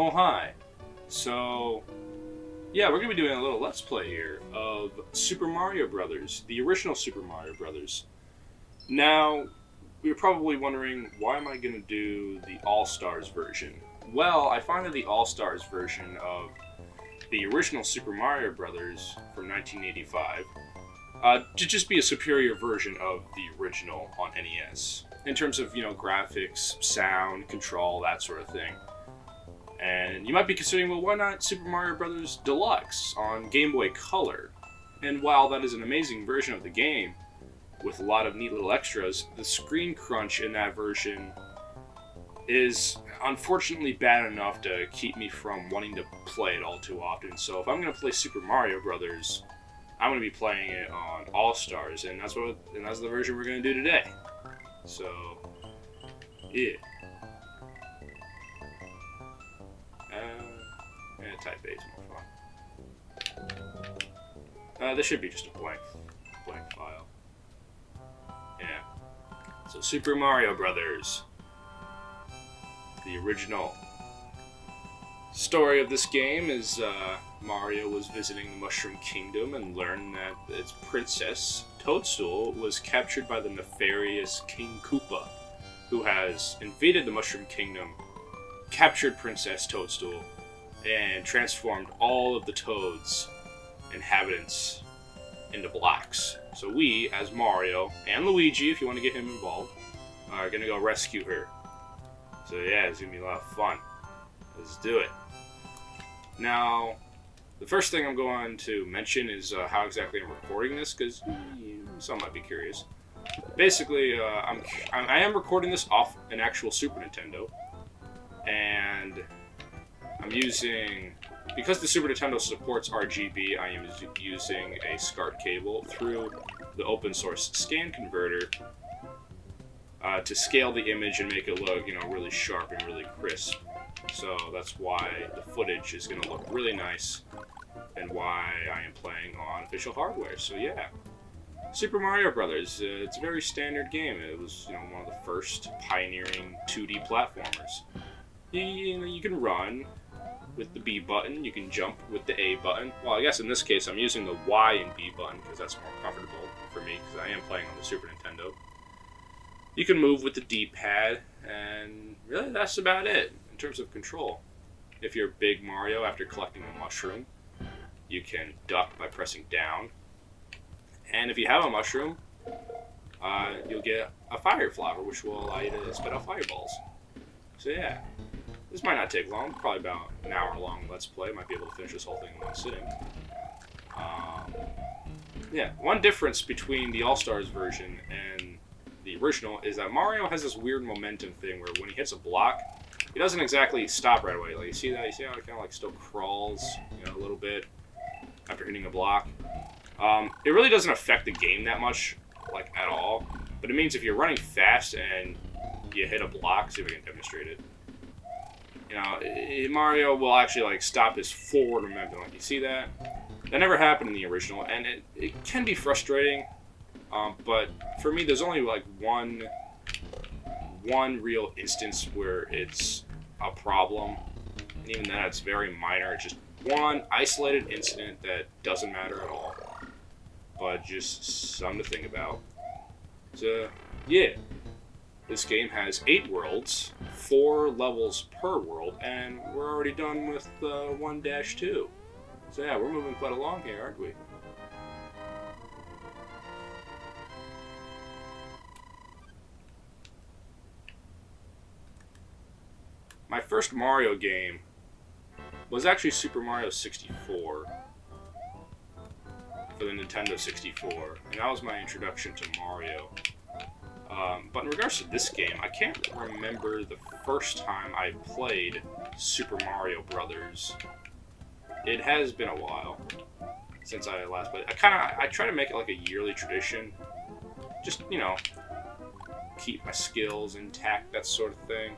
Oh, hi. So, yeah, we're going to be doing a little Let's Play here of Super Mario Brothers, the original Super Mario Brothers. Now, you're probably wondering, why am I going to do the All-Stars version? Well, I find that the All-Stars version of the original Super Mario Brothers from 1985 to just be a superior version of the original on NES. In terms of, graphics, sound, control, that sort of thing. And you might be considering, well, why not Super Mario Bros. Deluxe on Game Boy Color? And while that is an amazing version of the game, with a lot of neat little extras, the screen crunch in that version is unfortunately bad enough to keep me from wanting to play it all too often. So if I'm going to play Super Mario Brothers, I'm going to be playing it on All-Stars, and that's the version we're going to do today. So, yeah. Type A is more fun. This should be just a blank file. Yeah. So Super Mario Brothers, the original story of this game is Mario was visiting the Mushroom Kingdom and learned that its princess Toadstool was captured by the nefarious King Koopa, who has invaded the Mushroom Kingdom, captured Princess Toadstool, and transformed all of the Toad's inhabitants into blocks. So we, as Mario, and Luigi, if you want to get him involved, are going to go rescue her. So yeah, it's going to be a lot of fun. Let's do it. Now, the first thing I'm going to mention is how exactly I'm recording this, because some might be curious. Basically, I am recording this off an actual Super Nintendo, and I'm using, because the Super Nintendo supports RGB, I am using a SCART cable through the open source scan converter to scale the image and make it look, really sharp and really crisp. So that's why the footage is going to look really nice and why I am playing on official hardware. So yeah, Super Mario Brothers, it's a very standard game. It was, one of the first pioneering 2D platformers. You can run with the B button, you can jump with the A button. Well, I guess in this case I'm using the Y and B button because that's more comfortable for me because I am playing on the Super Nintendo. You can move with the D-pad, and really that's about it in terms of control. If you're Big Mario after collecting a mushroom, you can duck by pressing down. And if you have a mushroom, you'll get a fire flower, which will allow you to spit out fireballs. So yeah. This might not take long, probably about an hour long Let's Play. Might be able to finish this whole thing in one sitting. Yeah, one difference between the All-Stars version and the original is that Mario has this weird momentum thing where when he hits a block, he doesn't exactly stop right away. Like, you see that? You see how it kind of like still crawls, a little bit after hitting a block? It really doesn't affect the game that much, like, at all. But it means if you're running fast and you hit a block, see if I can demonstrate it. Mario will actually stop his forward momentum. Like, you see that? That never happened in the original, and it can be frustrating. But for me, there's only one real instance where it's a problem, and even that it's very minor. It's just one isolated incident that doesn't matter at all, but just something to think about. So yeah. This game has 8 worlds, 4 levels per world, and we're already done with 1-2. So yeah, we're moving quite along here, aren't we? My first Mario game was actually Super Mario 64 for the Nintendo 64, and that was my introduction to Mario. But in regards to this game, I can't remember the first time I played Super Mario Brothers. It has been a while since I last played. I try to make it like a yearly tradition. Just, keep my skills intact, that sort of thing.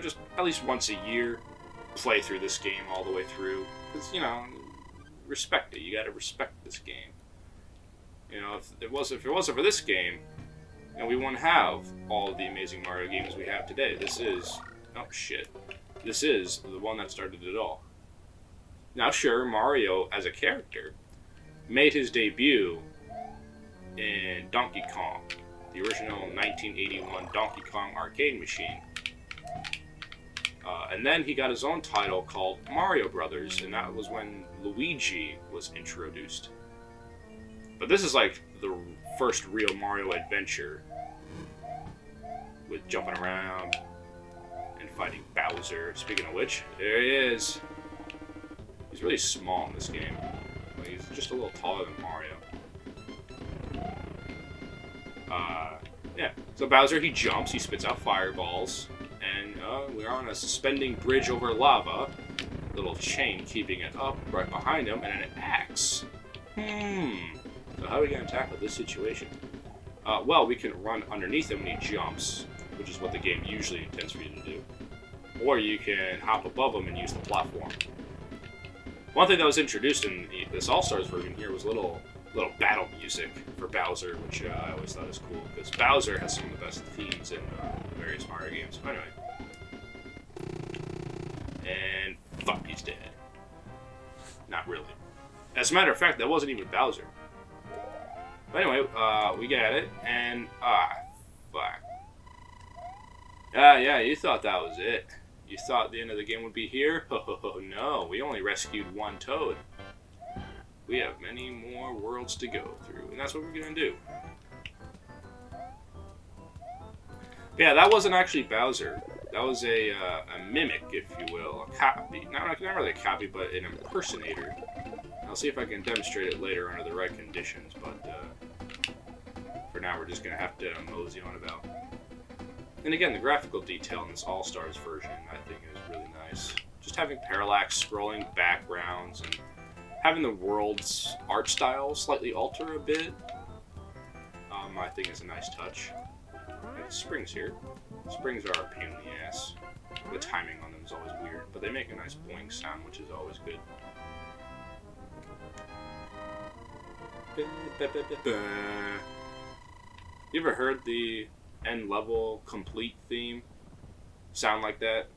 Just at least once a year, play through this game all the way through. Because, respect it. You gotta respect this game. If it wasn't for this game, we wouldn't have all of the amazing Mario games we have today. This is... Oh, shit. This is the one that started it all. Now, sure, Mario as a character made his debut in Donkey Kong, the original 1981 Donkey Kong arcade machine. And then he got his own title called Mario Brothers, and that was when Luigi was introduced. But this is like the first real Mario adventure, with jumping around and fighting Bowser. Speaking of which, there he is. He's really small in this game. Like, he's just a little taller than Mario. Yeah. So Bowser, he jumps, he spits out fireballs, and we're on a suspending bridge over lava. Little chain keeping it up right behind him, and an axe. So how are we going to tackle this situation? Well, we can run underneath him when he jumps, which is what the game usually intends for you to do. Or you can hop above him and use the platform. One thing that was introduced in this All-Stars version here was little battle music for Bowser, which I always thought was cool, because Bowser has some of the best themes in various Mario games. But anyway. And fuck, he's dead. Not really. As a matter of fact, that wasn't even Bowser. But anyway, we got it, and fuck. Yeah, you thought that was it. You thought the end of the game would be here? Oh, no, we only rescued one Toad. We have many more worlds to go through, and that's what we're gonna do. Yeah, that wasn't actually Bowser. That was a mimic, if you will, a copy. Not really a copy, but an impersonator. I'll see if I can demonstrate it later under the right conditions, but for now we're just gonna have to mosey on about. And again, the graphical detail in this All-Stars version, I think, is really nice. Just having parallax scrolling backgrounds and having the world's art style slightly alter a bit, I think is a nice touch. And the springs here. Springs are a pain in the ass. The timing on them is always weird, but they make a nice boing sound, which is always good. You ever heard the end level complete theme sound like that?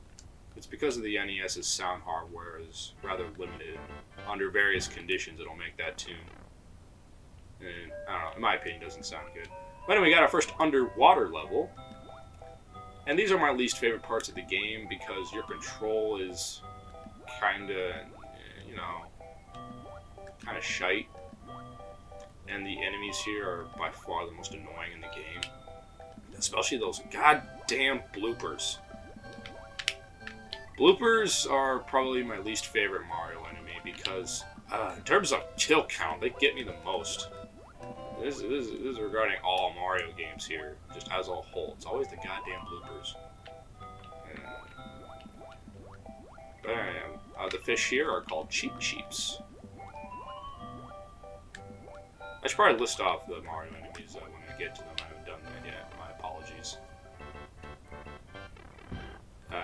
It's because of the NES's sound hardware is rather limited. Under various conditions, it'll make that tune. And I don't know, in my opinion, it doesn't sound good. But anyway, we got our first underwater level. And these are my least favorite parts of the game because your control is kinda, kinda shite. And the enemies here are by far the most annoying in the game. Especially those goddamn bloopers. Bloopers are probably my least favorite Mario enemy because, in terms of kill count, they get me the most. This is regarding all Mario games here, just as a whole. It's always the goddamn bloopers. The fish here are called Cheep Cheeps. I should probably list off the Mario enemies when I get to them. I haven't done that yet. My apologies.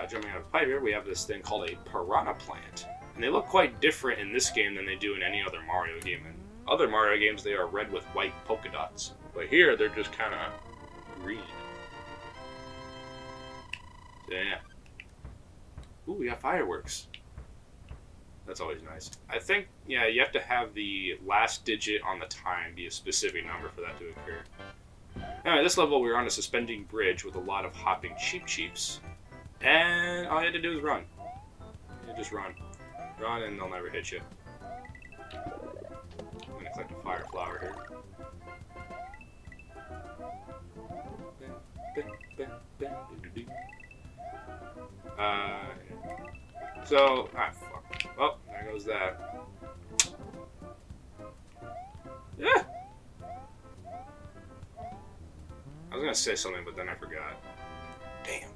Jumping out of the pipe here, we have this thing called a piranha plant. And they look quite different in this game than they do in any other Mario game. In other Mario games, they are red with white polka dots. But here, they're just kind of green. So, yeah. Ooh, we got fireworks. That's always nice. I think, yeah, you have to have the last digit on the time be a specific number for that to occur. Anyway, this level we're on a suspending bridge with a lot of hopping Cheep Cheeps. And all you had to do is run. You just run. Run and they'll never hit you. I'm gonna collect a fire flower here. Fuck. Well, there goes that. Yeah! I was gonna say something, but then I forgot. Damn.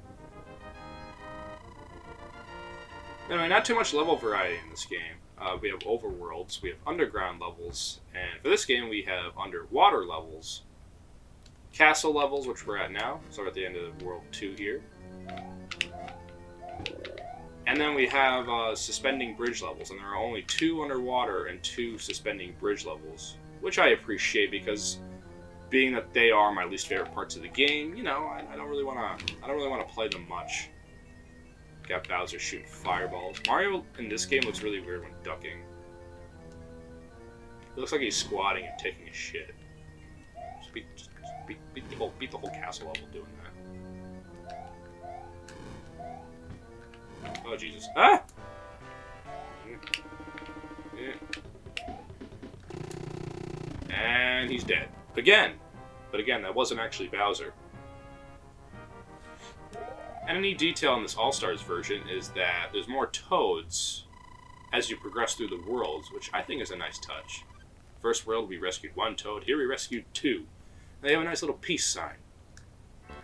Anyway, not too much level variety in this game. We have overworlds, we have underground levels, and for this game we have underwater levels, castle levels, which we're at now, so we're at the end of World 2 here. And then we have suspending bridge levels, and there are only 2 underwater and 2 suspending bridge levels, which I appreciate because, being that they are my least favorite parts of the game, I don't really want to play them much. Got Bowser shooting fireballs. Mario in this game looks really weird when ducking. It looks like he's squatting and taking a shit. Just beat the whole castle level doing that. Oh Jesus! Ah! Yeah. And he's dead again. But again, that wasn't actually Bowser. And a neat detail in this All-Stars version is that there's more Toads as you progress through the worlds, which I think is a nice touch. First world, we rescued 1 Toad. Here we rescued 2. They have a nice little peace sign.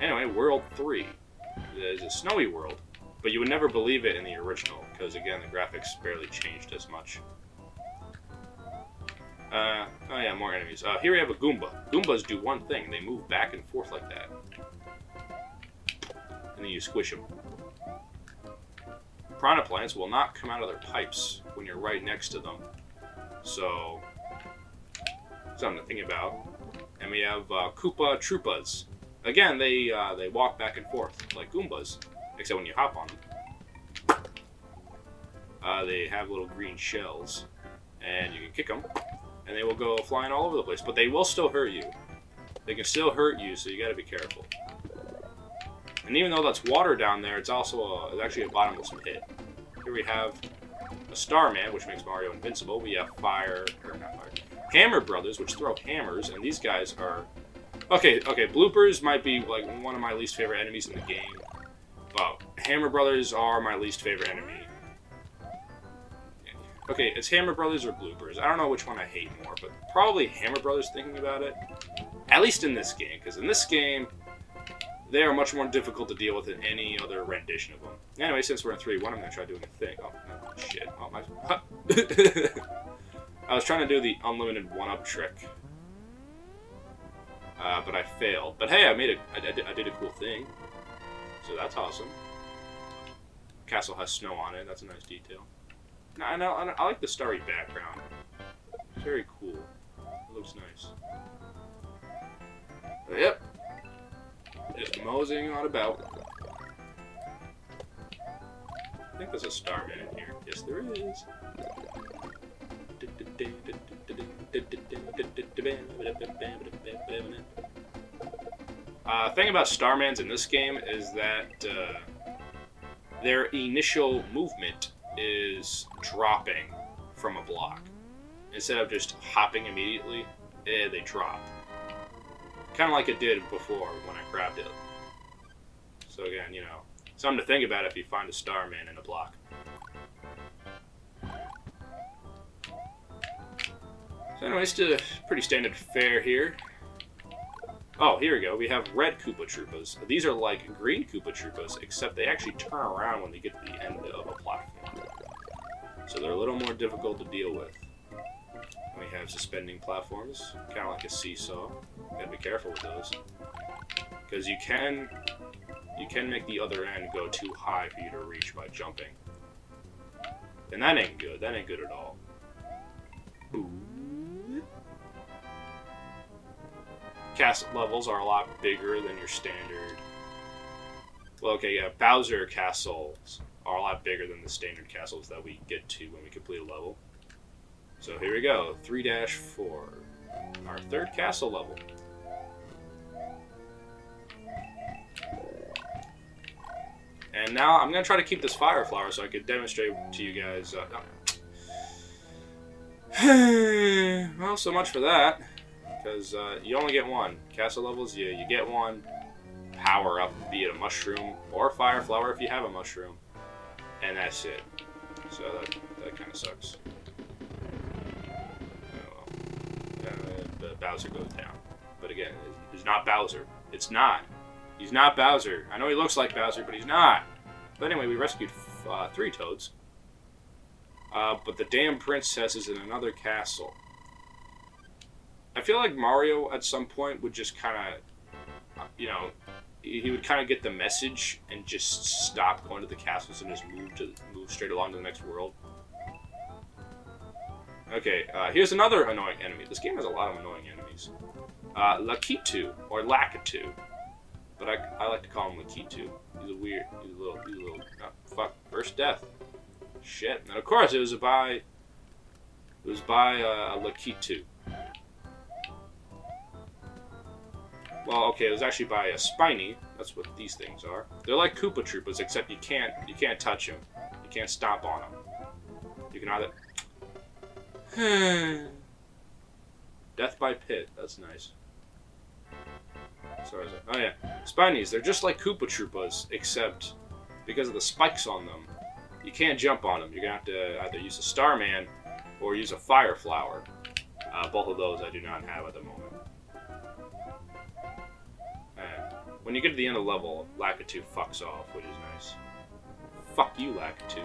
Anyway, World 3. There's a snowy world, but you would never believe it in the original, because again, the graphics barely changed as much. Oh yeah, more enemies. Here we have a Goomba. Goombas do one thing. They move back and forth like that. And then you squish them. Piranha plants will not come out of their pipes when you're right next to them. So, something to think about. And we have Koopa Troopas. Again, they walk back and forth like Goombas, except when you hop on them. They have little green shells, and you can kick them, and they will go flying all over the place. But they will still hurt you. They can still hurt you, so you gotta be careful. And even though that's water down there, it's also actually a bottomless pit. Here we have a Starman, which makes Mario invincible. We have Hammer Brothers, which throw hammers, and these guys are... Okay, bloopers might be like one of my least favorite enemies in the game. But Hammer Brothers are my least favorite enemy. Okay, it's Hammer Brothers or bloopers. I don't know which one I hate more, but probably Hammer Brothers thinking about it. At least in this game, because in this game, they are much more difficult to deal with than any other rendition of them. Anyway, since we're in 3-1, I'm going to try doing a thing. Oh, no, shit. Oh, my... I was trying to do the unlimited one-up trick. But I failed. But hey, I did a cool thing. So that's awesome. Castle has snow on it. That's a nice detail. I like the starry background. It's very cool. It looks nice. But yep. Just moseying on about. I think there's a Starman in here. Yes, there is. Thing about Starmans in this game is that their initial movement is dropping from a block. Instead of just hopping immediately, they drop. Kind of like it did before when I grabbed it. So again, you know, something to think about if you find a Starman in a block. So anyways, pretty standard fare here. Oh, here we go. We have red Koopa Troopas. These are like green Koopa Troopas, except they actually turn around when they get to the end of a platform. So they're a little more difficult to deal with. And we have suspending platforms, kind of like a seesaw. You gotta be careful with those. Because you can make the other end go too high for you to reach by jumping. And that ain't good. That ain't good at all. Ooh. Castle levels are a lot bigger than your standard... Well, okay, yeah, Bowser castles are a lot bigger than the standard castles that we get to when we complete a level. So here we go, 3-4, our third castle level. And now I'm going to try to keep this fire flower so I can demonstrate to you guys... well, so much for that. Because you only get one. Castle levels, you get one power up, be it a mushroom or fire flower if you have a mushroom. And that's it. So that kind of sucks. Oh well. Bowser goes down. But again, it's not Bowser. It's not. He's not Bowser. I know he looks like Bowser, but he's not. But anyway, we rescued 3 Toads. But the damn princess is in another castle. I feel like Mario at some point would just kind of, you know, he would kind of get the message and just stop going to the castles and just move straight along to the next world. Okay, here's another annoying enemy. This game has a lot of annoying enemies. Lakitu, or Lakitu. But I like to call him Lakitu. He's a little, oh, fuck. First death. Shit. And of course, it was by a Lakitu. Well, okay, it was actually by a Spiny. That's what these things are. They're like Koopa Troopas, except you can't touch them. You can't stomp on them. You can either... Death by Pit. That's nice. Sorry. Oh yeah, Spinies. They're just like Koopa Troopas, except because of the spikes on them, you can't jump on them. You're gonna have to either use a Starman or use a Fire Flower. Both of those I do not have at the moment. When you get to the end of the level, Lakitu fucks off, which is nice. Fuck you, Lakitu.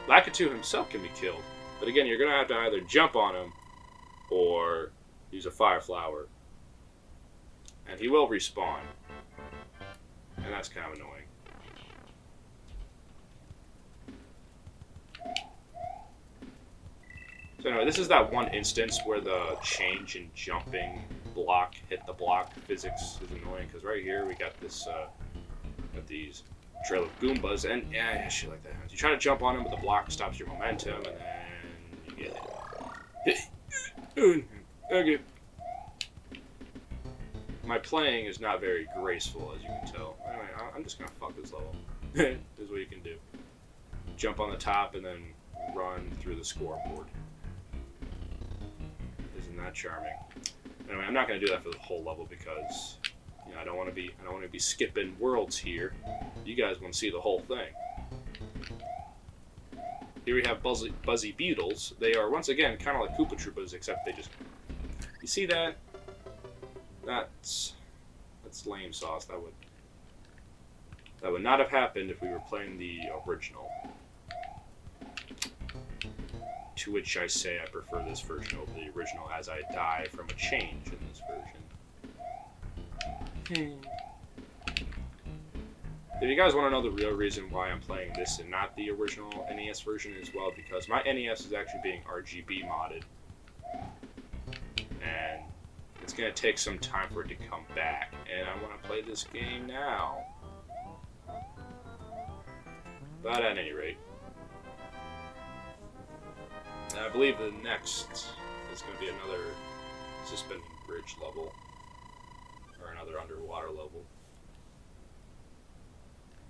Lakitu himself can be killed, but again, you're gonna have to either jump on him or use a Fire Flower. And he will respawn. And that's kind of annoying. So anyway, this is that one instance where the change in jumping block, hit the block physics is annoying. Because right here we got this, got these trail of Goombas. And yeah, shit like that. You try to jump on them, but the block stops your momentum. And then you get hit. Okay. My playing is not very graceful, as you can tell. Anyway, I'm just gonna fuck this level. This is what you can do. Jump on the top and then run through the scoreboard. Isn't that charming? Anyway, I'm not gonna do that for the whole level because I don't want to be skipping worlds here. You guys want to see the whole thing. Here we have Buzzy Beetles. They are once again kind of like Koopa Troopas, except they just. You see that? That's lame sauce. That would not have happened if we were playing the original. To which I say I prefer this version over the original, as I die from a change in this version. If you guys want to know the real reason why I'm playing this and not the original NES version as well, because my NES is actually being RGB modded. And it's going to take some time for it to come back, and I want to play this game now. But at any rate, I believe the next is going to be another suspending bridge level, or another underwater level.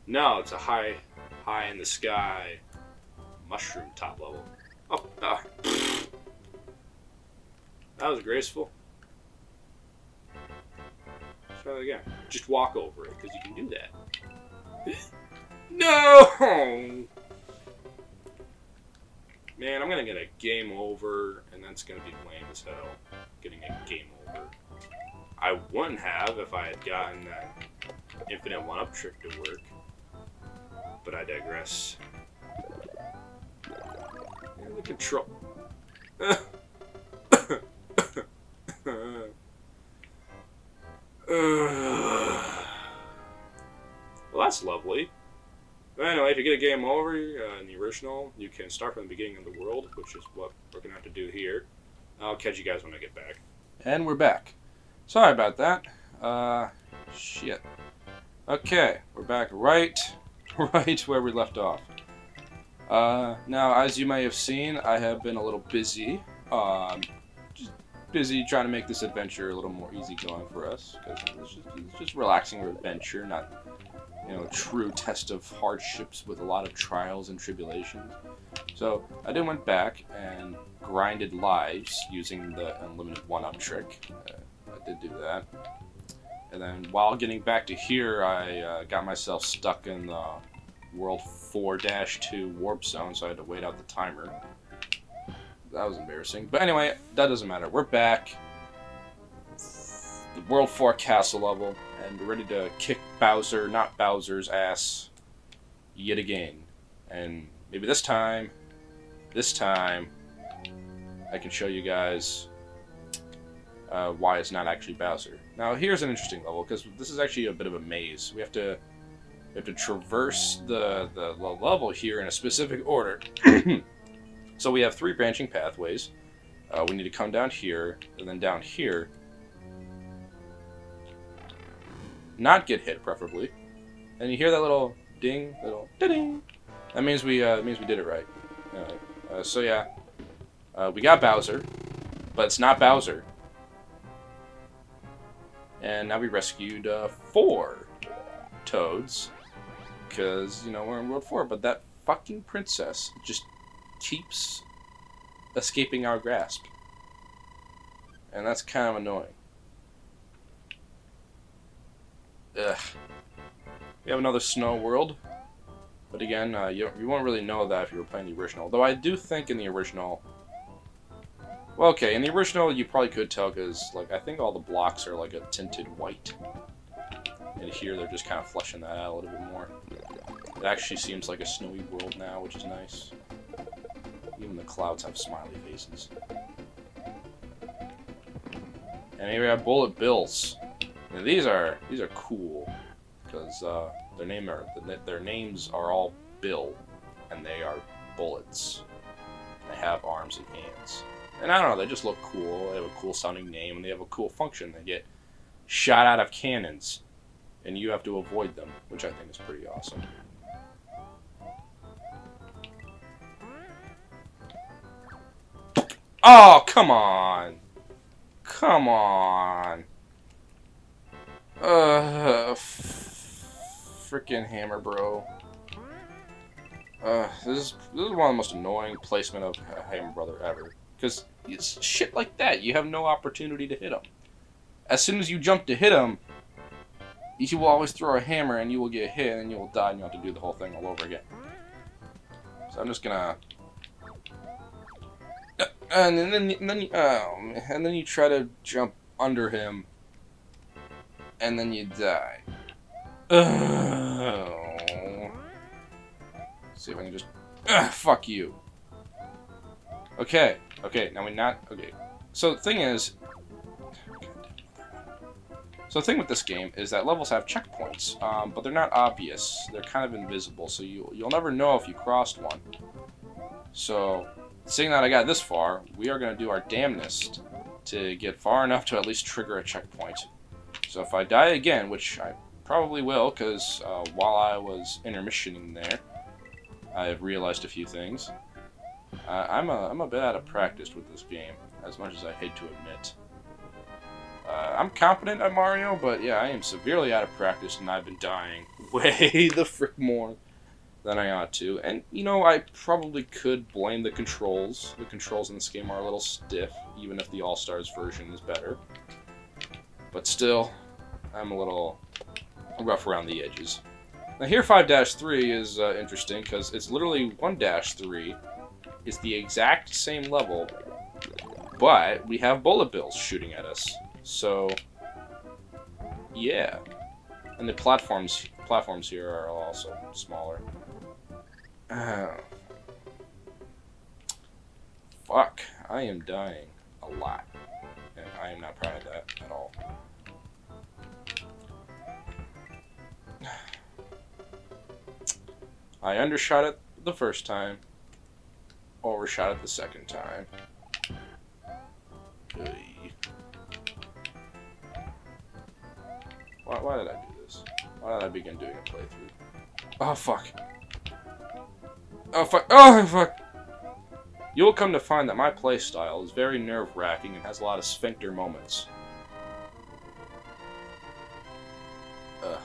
No, it's a high in the sky mushroom top level. Oh, that was graceful. Try that again. Just walk over it, because you can do that. No! Man, I'm gonna get a game over, and that's gonna be lame as hell. Getting a game over. I wouldn't have if I had gotten that infinite one-up trick to work. But I digress. And the control. Well, that's lovely. But anyway, if you get a game over in the original, you can start from the beginning of the world, which is what we're going to have to do here. I'll catch you guys when I get back. And we're back. Sorry about that. Shit. Okay, we're back right where we left off. Now, as you may have seen, I have been a little busy. Just busy trying to make this adventure a little more easygoing for us, because it's just relaxing adventure, not a true test of hardships with a lot of trials and tribulations. So I then went back and grinded lives using the unlimited one-up trick. I did do that. And then while getting back to here, I got myself stuck in the World 4-2 warp zone, so I had to wait out the timer. That was embarrassing. But anyway, that doesn't matter. We're back. The World 4 castle level, and we're ready to kick Bowser, not Bowser's ass, yet again. And maybe this time, I can show you guys why it's not actually Bowser. Now, here's an interesting level, because this is actually a bit of a maze. We have to traverse the level here in a specific order. So we have 3 branching pathways. We need to come down here, and then down here. Not get hit, preferably. And you hear that little ding, little da-ding. That means we did it right. Anyway, so yeah, we got Bowser, but it's not Bowser. And now we rescued 4 Toads, because, you know, we're in World 4, but that fucking princess just keeps escaping our grasp. And that's kind of annoying. Ugh. We have another snow world. But again, you won't really know that if you were playing the original. Though I do think in the original... Well, okay, in the original you probably could tell because, like, I think all the blocks are, like, a tinted white. And here they're just kind of fleshing that out a little bit more. It actually seems like a snowy world now, which is nice. Even the clouds have smiley faces. And here we have Bullet Bills. Now, these are cool because their names are all Bill, and they are bullets. They have arms and hands. And I don't know, they just look cool. They have a cool sounding name, and they have a cool function. They get shot out of cannons, and you have to avoid them, which I think is pretty awesome. Oh, come on! Come on! Freaking hammer, bro. This is one of the most annoying placement of Hammer Brother ever. Because it's shit like that. You have no opportunity to hit him. As soon as you jump to hit him, you will always throw a hammer and you will get hit and you will die and you'll have to do the whole thing all over again. So I'm just gonna... And then you try to jump under him and then you die. See if I can just... fuck you. Okay, now we're not... Okay. So the thing is... So the thing with this game is that levels have checkpoints, but they're not obvious. They're kind of invisible, so you'll never know if you crossed one. So, seeing that I got this far, we are going to do our damnedest to get far enough to at least trigger a checkpoint. So if I die again, which I probably will, because while I was intermissioning there, I've realized a few things. I'm a bit out of practice with this game, as much as I hate to admit. I'm competent at Mario, but yeah, I am severely out of practice, and I've been dying way the frick more than I ought to. And, you know, I probably could blame the controls. The controls in this game are a little stiff, even if the All-Stars version is better. But still, I'm a little rough around the edges. Now here 5-3 is interesting, because it's literally 1-3. It's the exact same level, but we have bullet bills shooting at us. So, yeah. And the platforms here are also smaller. Fuck. I am dying a lot. And I am not proud of that at all. I undershot it the first time. Overshot it the second time. Why did I do this? Why did I begin doing a playthrough? Oh, fuck. Oh, fuck. Oh, fuck. You'll come to find that my playstyle is very nerve-wracking and has a lot of sphincter moments. Ugh.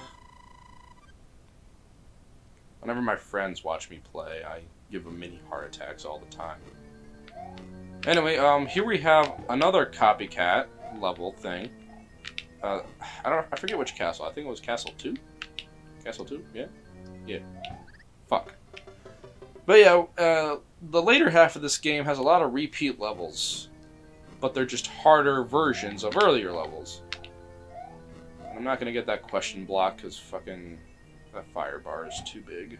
Whenever my friends watch me play, I give them mini heart attacks all the time. Anyway, here we have another copycat level thing. I forget which castle. I think it was Castle 2? Castle 2? Yeah? Yeah. Fuck. But yeah, the later half of this game has a lot of repeat levels. But they're just harder versions of earlier levels. And I'm not gonna get that question block because fucking that fire bar is too big.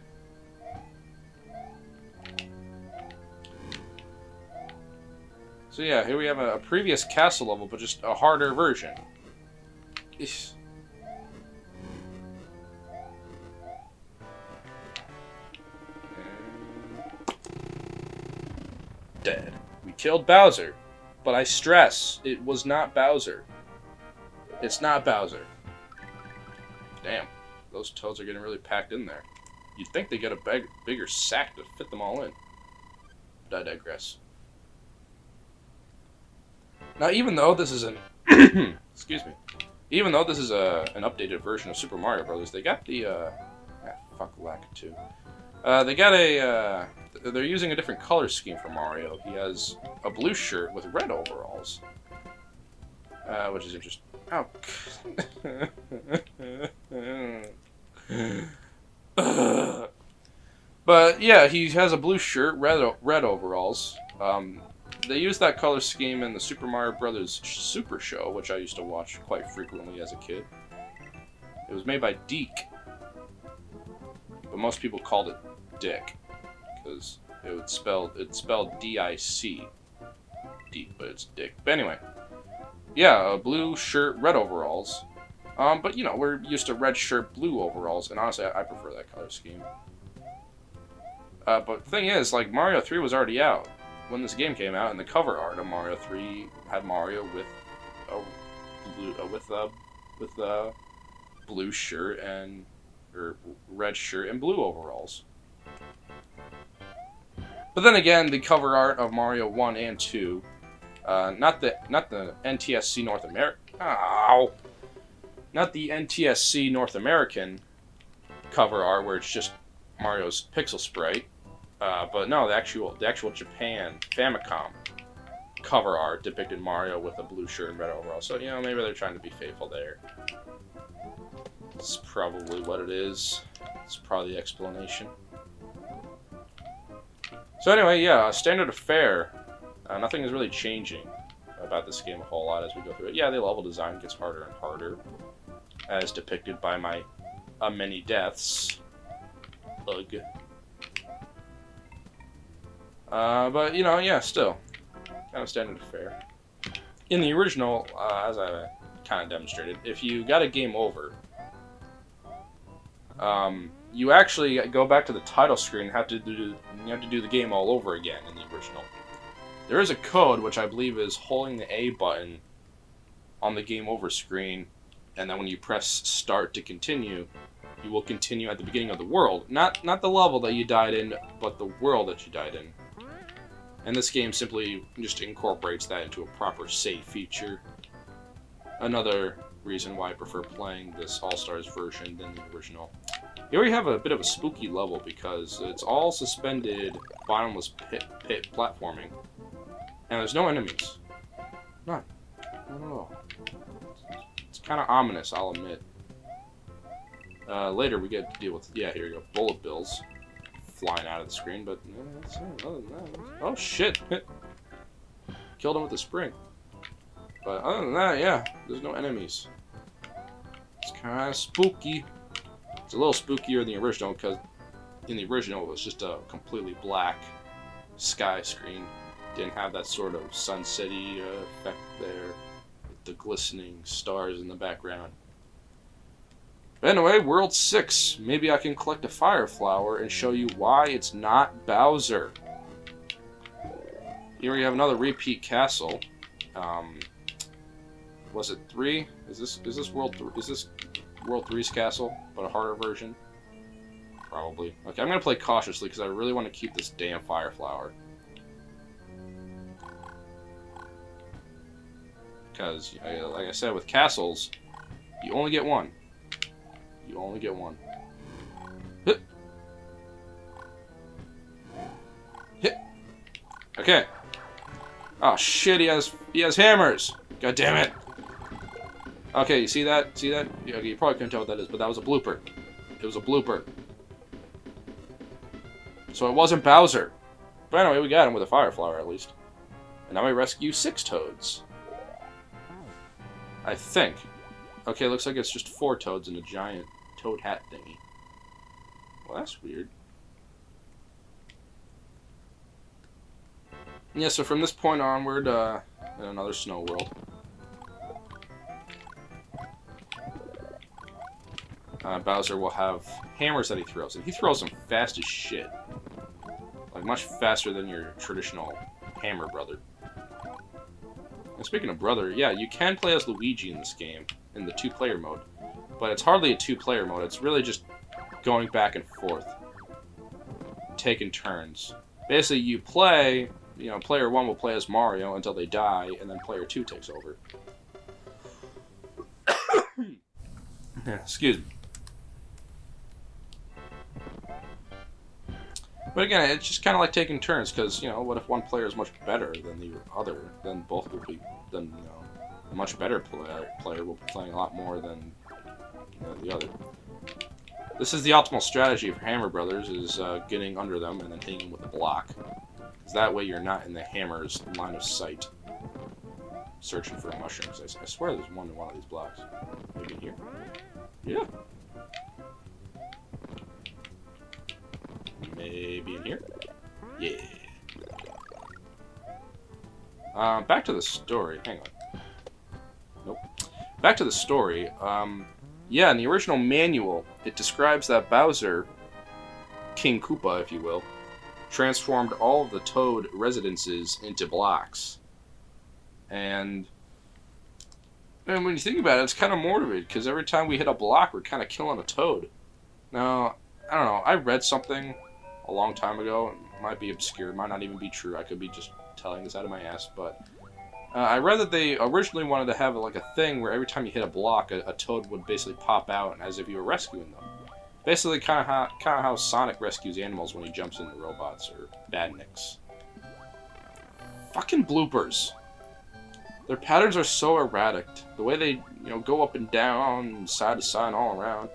So yeah, here we have a previous castle level, but just a harder version. Eesh. Dead. We killed Bowser, but I stress, it was not Bowser. It's not Bowser. Damn, those toads are getting really packed in there. You'd think they get a bigger sack to fit them all in. But I digress. Now, even though this is an excuse me, even though this is an updated version of Super Mario Brothers, they got the fuck lack too. They got a they're using a different color scheme for Mario. He has a blue shirt with red overalls, which is interesting. Oh. But yeah, he has a blue shirt, red overalls. They used that color scheme in the Super Mario Brothers Super Show, which I used to watch quite frequently as a kid. It was made by Deke, but most people called it Dick because it's spelled D-I-C, Deke, but it's Dick. But anyway, yeah, a blue shirt, red overalls. But you know, we're used to red shirt, blue overalls, and honestly, I prefer that color scheme. But the thing is, like, Mario 3 was already out when this game came out, and the cover art of Mario 3 had Mario with a blue shirt or red shirt and blue overalls. But then again, the cover art of Mario 1 and 2, not the NTSC North America. Ow! Not the NTSC North American cover art where it's just Mario's pixel sprite. But no, the actual Japan Famicom cover art depicted Mario with a blue shirt and red overall. So, you know, maybe they're trying to be faithful there. It's probably what it is. It's probably the explanation. So anyway, yeah, standard of fare. Nothing is really changing about this game a whole lot as we go through it. Yeah, the level design gets harder and harder, as depicted by my many deaths. Ugh. But, you know, yeah, still. Kind of standard fare. In the original, as I kind of demonstrated, if you got a game over, you actually go back to the title screen and have to do the game all over again in the original. There is a code, which I believe is holding the A button on the game over screen, and then when you press start to continue, you will continue at the beginning of the world. Not the level that you died in, but the world that you died in. And this game simply just incorporates that into a proper save feature. Another reason why I prefer playing this All-Stars version than the original. Here we have a bit of a spooky level because it's all suspended, bottomless pit platforming. And there's no enemies. None. Not at all. It's kind of ominous, I'll admit. Later we get to deal with, yeah, here we go, bullet bills flying out of the screen, but other than that, oh shit! Killed him with a spring. But other than that, yeah, there's no enemies. It's kind of spooky. It's a little spookier than the original because in the original it was just a completely black sky screen. Didn't have that sort of sunset-y effect there with the glistening stars in the background. Anyway, World 6. Maybe I can collect a fire flower and show you why it's not Bowser. Here we have another repeat castle. Was it 3? Is this World 3's castle, but a harder version? Probably. Okay, I'm gonna play cautiously because I really want to keep this damn fire flower. Because, like I said, with castles, you only get one. You only get one. Hit. Hit. Okay. Oh shit! He has hammers. God damn it. Okay, you see that? See that? Yeah, okay, you probably couldn't tell what that is, but that was a blooper. It was a blooper. So it wasn't Bowser. But anyway, we got him with a fire flower at least. And now we rescue 6 toads. I think. Okay, looks like it's just 4 toads in a giant toad hat thingy. Well, that's weird. Yeah, so from this point onward, in another snow world. Bowser will have hammers that he throws, and he throws them fast as shit. Like, much faster than your traditional hammer brother. And speaking of brother, yeah, you can play as Luigi in this game, in the 2-player mode. But it's hardly a 2-player mode, it's really just going back and forth. taking turns. Basically, you play, player 1 will play as Mario until they die, and then player 2 takes over. Yeah, excuse me. But again, it's just kind of like taking turns, because, what if one player is much better than the other? Then both will be, a much better player will be playing a lot more than the other. This is the optimal strategy for Hammer Brothers, is getting under them and then hitting them with a block. Because that way you're not in the hammer's line of sight. Searching for a mushroom, because I swear there's one in one of these blocks. Maybe in here. Yeah. Maybe in here? Yeah. Back to the story. Hang on. Nope. Back to the story. Yeah, in the original manual, it describes that Bowser, King Koopa, if you will, transformed all of the Toad residences into blocks. And when you think about it, it's kind of morbid, because every time we hit a block, we're kind of killing a Toad. Now, I don't know, I read something a long time ago. It might be obscure, it might not even be true. I could be just telling this out of my ass, but I read that they originally wanted to have like a thing where every time you hit a block, a Toad would basically pop out as if you were rescuing them. Basically, kind of how Sonic rescues animals when he jumps into robots or badniks. Fucking bloopers. Their patterns are so erratic. The way they, go up and down, side to side, all around.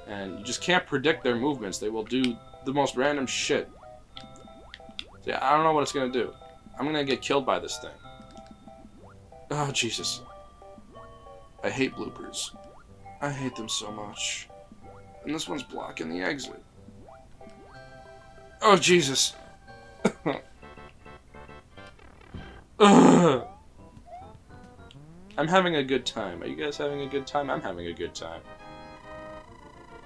And you just can't predict their movements. They will do the most random shit. So, yeah, I don't know what it's going to do. I'm going to get killed by this thing. Oh, Jesus. I hate bloopers. I hate them so much. And this one's blocking the exit. Oh, Jesus. Ugh. I'm having a good time. Are you guys having a good time? I'm having a good time.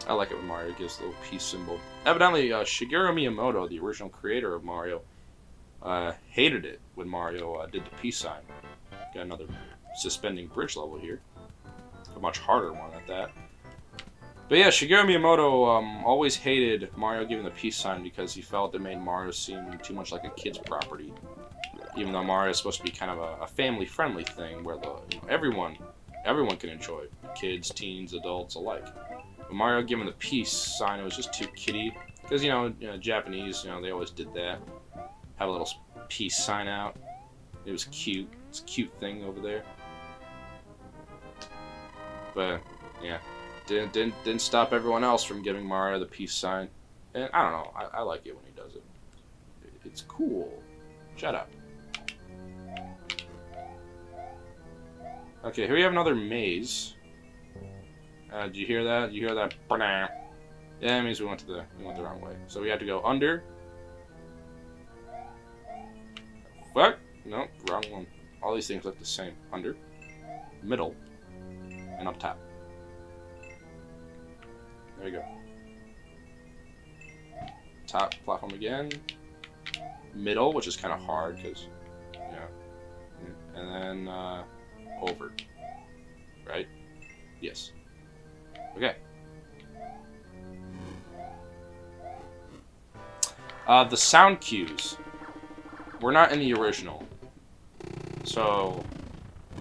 I like it when Mario gives the little peace symbol. Evidently, Shigeru Miyamoto, the original creator of Mario, hated it when Mario did the peace sign. Got another suspending bridge level here. A much harder one at that. But yeah, Shigeru Miyamoto always hated Mario giving the peace sign because he felt it made Mario seem too much like a kid's property. Even though Mario is supposed to be kind of a family-friendly thing where everyone can enjoy. Kids, teens, adults alike. But Mario giving the peace sign, it was just too kiddie. Because, Japanese, they always did that. Have a little peace sign out. It was cute. It's a cute thing over there. But, yeah. Didn't stop everyone else from giving Mario the peace sign. And, I don't know. I like it when he does it. It's cool. Shut up. Okay, here we have another maze. Did you hear that? You hear that? Yeah, that means we went the wrong way. So we have to go under. What? No, wrong one. All these things look the same. Under, middle, and up top. There we go. Top platform again. Middle, which is kind of hard because, and then over. Right? Yes. Okay. The sound cues were not in the original, so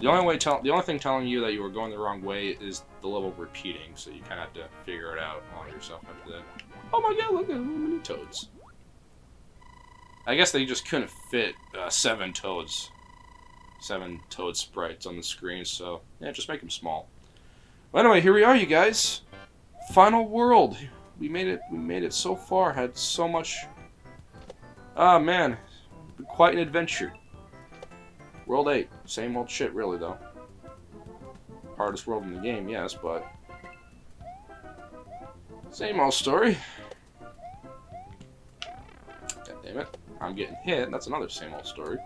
the only thing telling you that you were going the wrong way is the level repeating. So you kind of have to figure it out on yourself after that. Oh my God! Look at how many toads. I guess they just couldn't fit 7 toad sprites on the screen, so yeah, just make them small. Well, anyway, here we are, you guys. Final world. We made it so far. Had so much. Ah, man, quite an adventure. World 8, same old shit, really though. Hardest world in the game, yes, but same old story. God damn it. I'm getting hit. That's another same old story.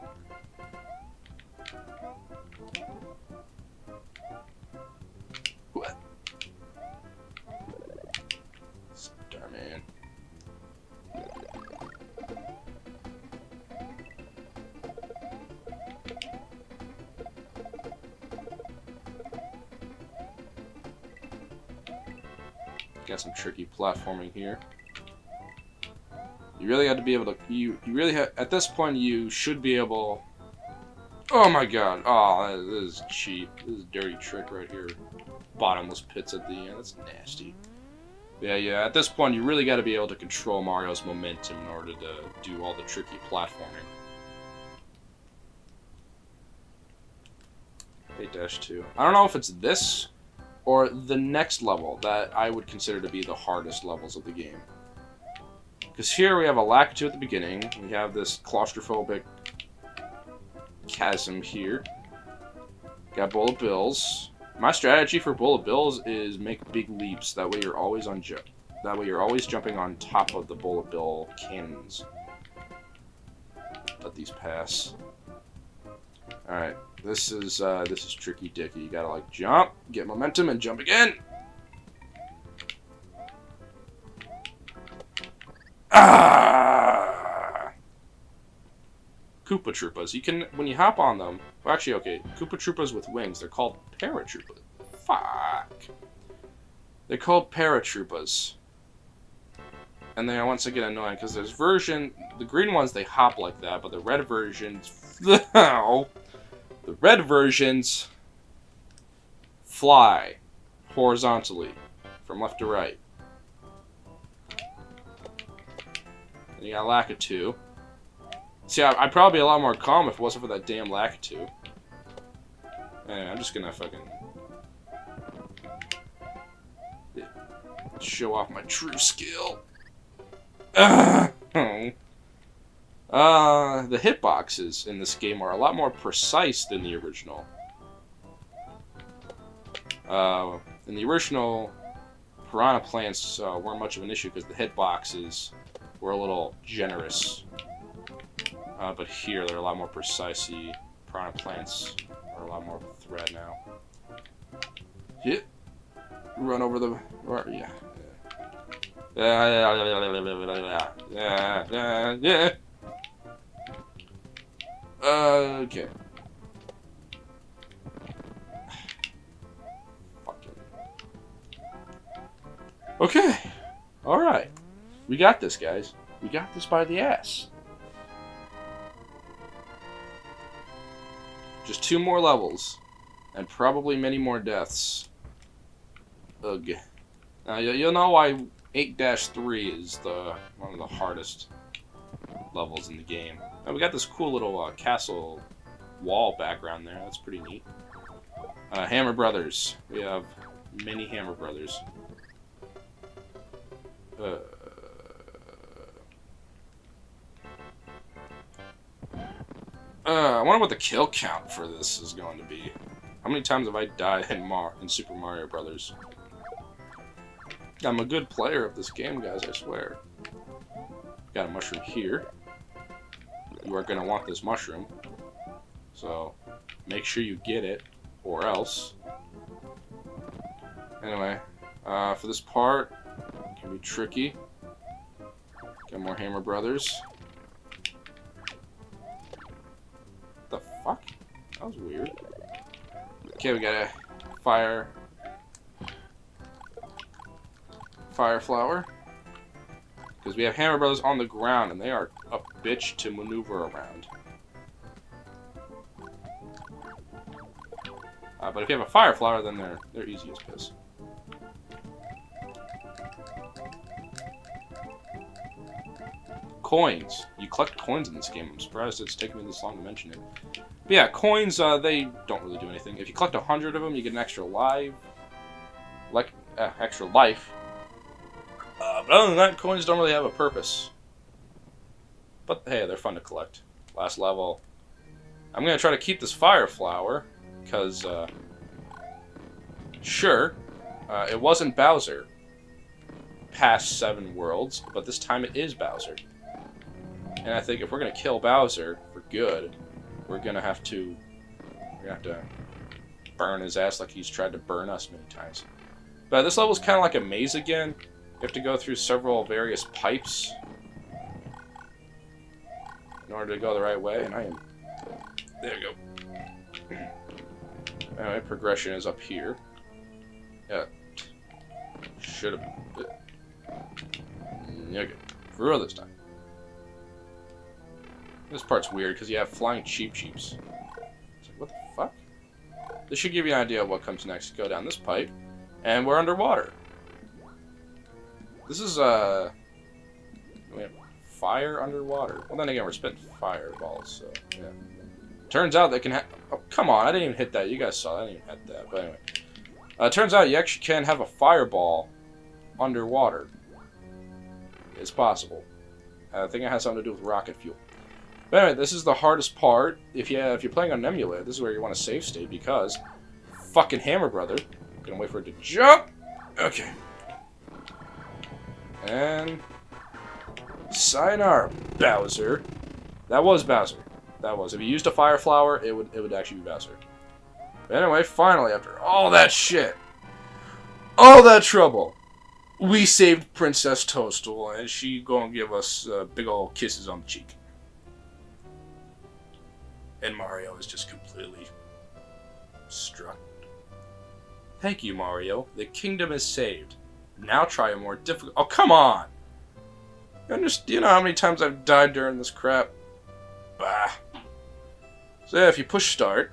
What? Starman. Got some tricky platforming here. You really had to be able to. You really at this point you should be able. Oh my god! Oh, this is cheap. This is a dirty trick right here. Bottomless pits at the end. That's nasty. Yeah. At this point, you really got to be able to control Mario's momentum in order to do all the tricky platforming. 8-2. I don't know if it's this or the next level that I would consider to be the hardest levels of the game. Because here we have a lackluster at the beginning. We have this claustrophobic chasm here. Got bullet bills. My strategy for bullet bills is make big leaps. That way you're always on That way you're always jumping on top of the bullet bill cannons. Let these pass. All right, this is tricky dicky. You gotta like jump, get momentum, and jump again. Ah! Koopa Troopas. You can, when you hop on them, well actually, okay, Koopa Troopas with wings, they're called paratroopas. Fuck. They're called paratroopas. And they are once again annoying, because there's the green ones, they hop like that, but the red versions, the red versions fly horizontally, from left to right. And you got Lakitu. See, I'd probably be a lot more calm if it wasn't for that damn Lakitu. Anyway, I'm just gonna fucking show off my true skill. The hitboxes in this game are a lot more precise than the original. In the original, piranha plants weren't much of an issue because the hitboxes were a little generous. But here, they're a lot more precise. Piranha plants are a lot more of a threat now. Hit. Run over the... Yeah. Yeah. Okay. Okay. Alright. We got this, guys. We got this by the ass. Just 2 more levels. And probably many more deaths. Ugh. Now, you'll know why 8-3 is one of the hardest levels in the game. Now, we got this cool little castle wall background there. That's pretty neat. Hammer Brothers. We have many Hammer Brothers. I wonder what the kill count for this is going to be. How many times have I died in Super Mario Brothers? I'm a good player of this game, guys, I swear. Got a mushroom here. You are going to want this mushroom. So, make sure you get it, or else. Anyway, for this part, it can be tricky. Got more Hammer Brothers. The fuck? That was weird. Okay, we got a fire flower. Because we have Hammer Brothers on the ground, and they are a bitch to maneuver around. But if you have a fire flower, then they're easy as piss. Coins. You collect coins in this game. I'm surprised it's taken me this long to mention it. But yeah, coins, they don't really do anything. If you collect 100 of them, you get an extra life. Extra life. But other than that, coins don't really have a purpose. But hey, they're fun to collect. Last level. I'm going to try to keep this fire flower. Because, sure, it wasn't Bowser past 7 worlds, but this time it is Bowser. And I think if we're going to kill Bowser for good, we're going to have to burn his ass like he's tried to burn us many times. But this level's kind of like a maze again. You have to go through several various pipes in order to go the right way, and I am... There you go. Anyway, progression is up here. Yeah. Should have... Okay. For real this time. This part's weird because you have flying cheeps. It's like, what the fuck? This should give you an idea of what comes next. Go down this pipe, and we're underwater. This is we have fire underwater. Well, then again, we're spitting fireballs, so yeah. Turns out they can have. Oh, come on! I didn't even hit that. You guys saw that. I didn't even hit that. But anyway, turns out you actually can have a fireball underwater. It's possible. I think it has something to do with rocket fuel. But anyway, this is the hardest part. If you're playing on an emulator, this is where you want to save state because fucking Hammer Brother. Gonna wait for it to jump. Okay. And sayonara, Bowser. That was Bowser. That was. If you used a fire flower, it would actually be Bowser. But anyway, finally, after all that shit, all that trouble, we saved Princess Toadstool, and she gonna give us big ol' kisses on the cheek. And Mario is just completely struck. Thank you, Mario. The kingdom is saved. Now try a more difficult. Oh, come on! You know how many times I've died during this crap? Bah. So yeah, if you push start,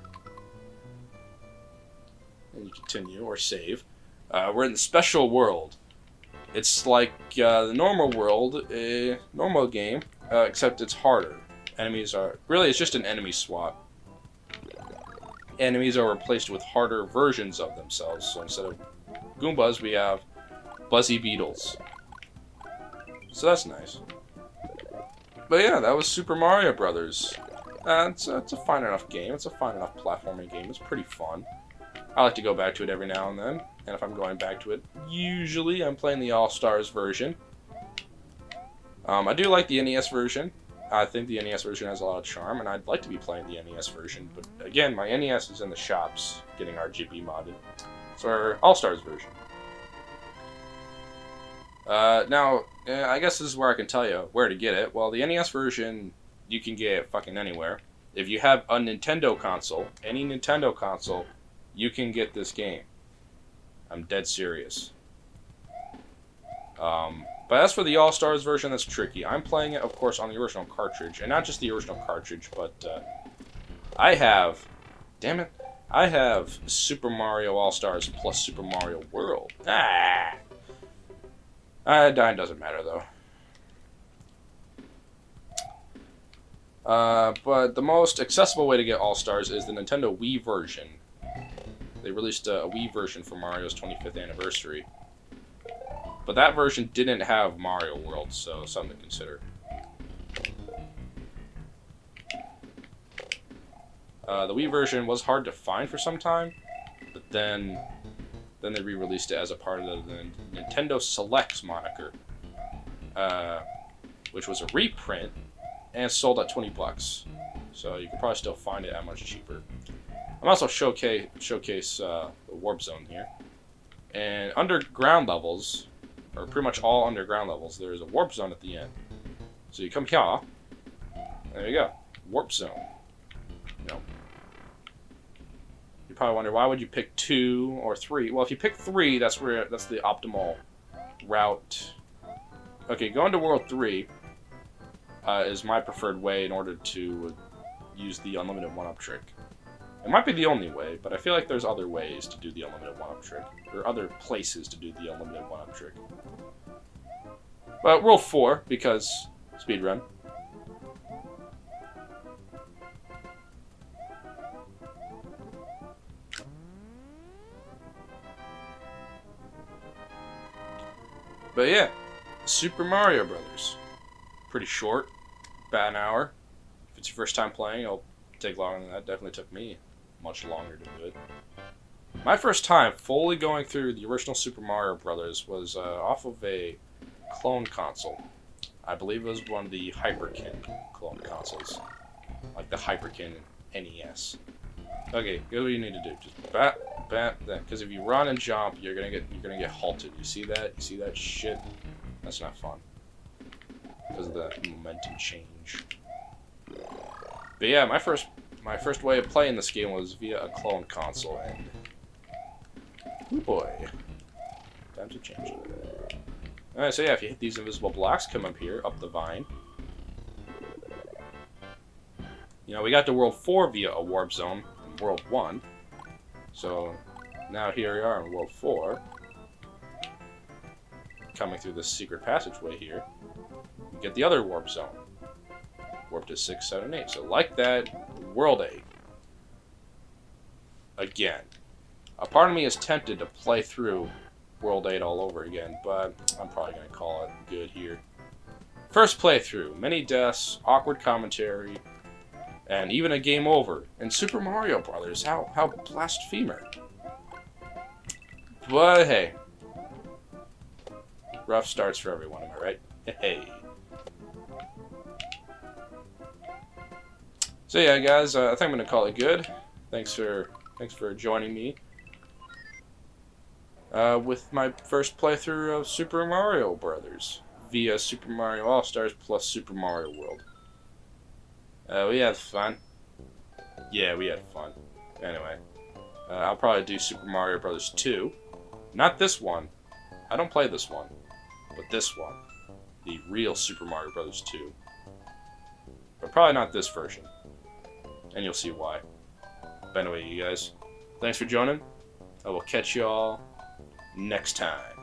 and you continue or save, we're in the special world. It's like the normal world, normal game, except it's harder. Enemies are... Really, it's just an enemy swap. Enemies are replaced with harder versions of themselves. So instead of Goombas, we have Buzzy Beetles. So that's nice. But yeah, that was Super Mario Brothers. It's a fine enough game. It's a fine enough platforming game. It's pretty fun. I like to go back to it every now and then. And if I'm going back to it, usually I'm playing the All-Stars version. I do like the NES version. I think the NES version has a lot of charm, and I'd like to be playing the NES version. But again, my NES is in the shops getting RGB modded. It's our All-Stars version. Now, I guess this is where I can tell you where to get it. Well, the NES version, you can get it fucking anywhere. If you have a Nintendo console, any Nintendo console, you can get this game. I'm dead serious. But as for the All-Stars version, that's tricky. I'm playing it, of course, on the original cartridge. And not just the original cartridge, but I have... Damn it. I have Super Mario All-Stars plus Super Mario World. Ah! Dying doesn't matter, though. But the most accessible way to get All-Stars is the Nintendo Wii version. They released a Wii version for Mario's 25th anniversary. But that version didn't have Mario World, so something to consider. The Wii version was hard to find for some time, but then they re-released it as a part of the Nintendo Selects moniker, which was a reprint and sold at $20. So you can probably still find it at much cheaper. I'm also showcase the Warp Zone here, and underground levels, or pretty much all underground levels, there is a Warp Zone at the end. So you come here, there you go, Warp Zone. You know, you probably wonder why would you pick 2 or 3? Well, if you pick 3, that's the optimal route. Okay, going to World 3 is my preferred way in order to use the unlimited 1-up trick. It might be the only way, but I feel like there's other ways to do the unlimited 1-up trick. Or other places to do the unlimited 1-up trick. But World 4, because speedrun. But yeah, Super Mario Brothers. Pretty short, about an hour. If it's your first time playing, it'll take longer than that. Definitely took me much longer to do it. My first time fully going through the original Super Mario Brothers was off of a clone console. I believe it was one of the Hyperkin clone consoles, like the Hyperkin NES. Okay, here's what you need to do: just bat, that. Because if you run and jump, you're gonna get halted. You see that? You see that shit? That's not fun. Because of the momentum change. But yeah, my first way of playing this game was via a clone console, and oh boy, time to change it. Alright, so yeah, if you hit these invisible blocks, come up here, up the vine. You know, we got to World 4 via a warp zone in World 1. So now here we are in World 4. Coming through this secret passageway here. We get the other warp zone. Warp to 6, 7, 8. So like that, World 8. Again. A part of me is tempted to play through World 8 all over again, but I'm probably going to call it good here. First playthrough, many deaths, awkward commentary, and even a game over. In Super Mario Brothers, how blasphemer. But hey, rough starts for everyone, am I right? Hey. So yeah, guys, I think I'm going to call it good. Thanks for joining me with my first playthrough of Super Mario Brothers via Super Mario All-Stars plus Super Mario World. We had fun. Yeah, we had fun. Anyway, I'll probably do Super Mario Brothers 2. Not this one. I don't play this one. But this one. The real Super Mario Brothers 2. But probably not this version. And you'll see why. But anyway, you guys, thanks for joining. I will catch y'all next time.